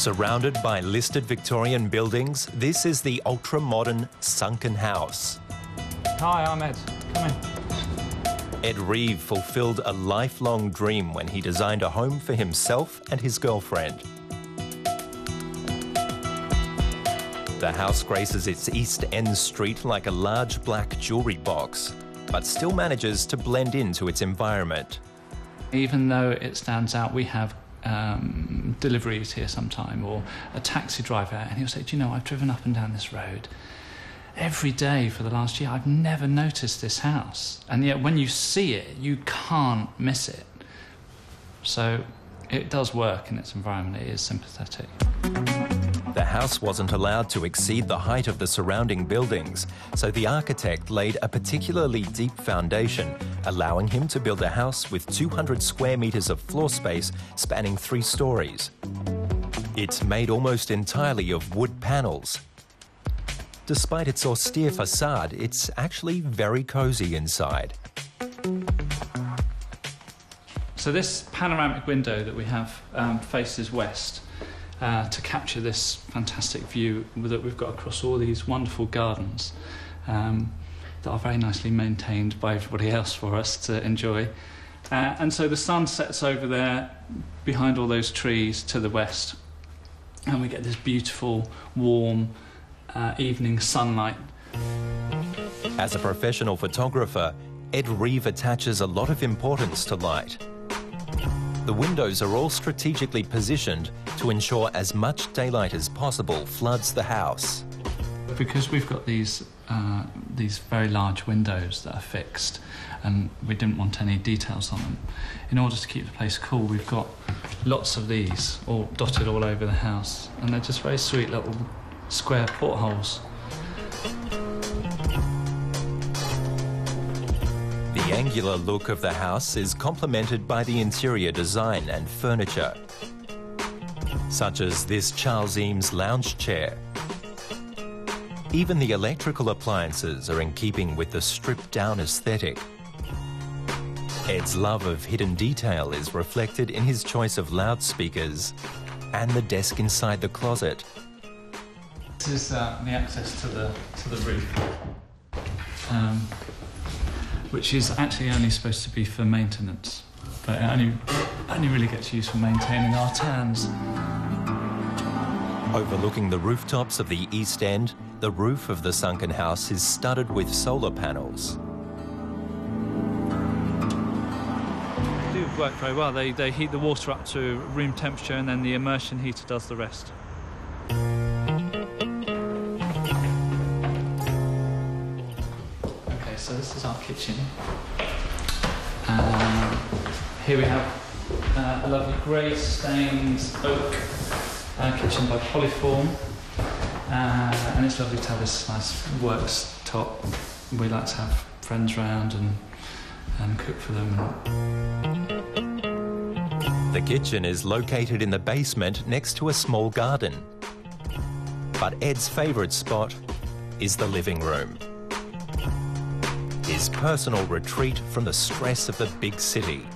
Surrounded by listed Victorian buildings, this is the ultra-modern Sunken house. Hi, I'm Ed. Come in. Ed Reeve fulfilled a lifelong dream when he designed a home for himself and his girlfriend. The house graces its East End street like a large black jewellery box, but still manages to blend into its environment. Even though it stands out, we have deliveries here sometime, or a taxi driver, and he'll say, do you know, I've driven up and down this road every day for the last year. I've never noticed this house. And yet when you see it, you can't miss it. So it does work in its environment. It is sympathetic. The house wasn't allowed to exceed the height of the surrounding buildings, so the architect laid a particularly deep foundation, allowing him to build a house with 200 square metres of floor space spanning 3 stories. It's made almost entirely of wood panels. Despite its austere facade, it's actually very cosy inside. So this panoramic window that we have faces west to capture this fantastic view that we've got across all these wonderful gardens that are very nicely maintained by everybody else for us to enjoy. And so the sun sets over there behind all those trees to the west, and we get this beautiful, warm evening sunlight. As a professional photographer, Ed Reeve attaches a lot of importance to light. The windows are all strategically positioned to ensure as much daylight as possible floods the house. Because we've got these very large windows that are fixed, and we didn't want any details on them, in order to keep the place cool, we've got lots of these all dotted all over the house, and they're just very sweet little square portholes. The angular look of the house is complemented by the interior design and furniture, such as this Charles Eames lounge chair. Even the electrical appliances are in keeping with the stripped-down aesthetic. Ed's love of hidden detail is reflected in his choice of loudspeakers and the desk inside the closet. This is the access to the roof, which is actually only supposed to be for maintenance, but it only really gets used for maintaining our tans. Overlooking the rooftops of the East End, the roof of the Sunken house is studded with solar panels. They do work very well. They heat the water up to room temperature, and then the immersion heater does the rest. So this is our kitchen. Here we have a lovely grey stained oak kitchen by Polyform, and it's lovely to have this nice works top. We like to have friends round and cook for them. The kitchen is located in the basement next to a small garden. But Ed's favourite spot is the living room. His personal retreat from the stress of the big city.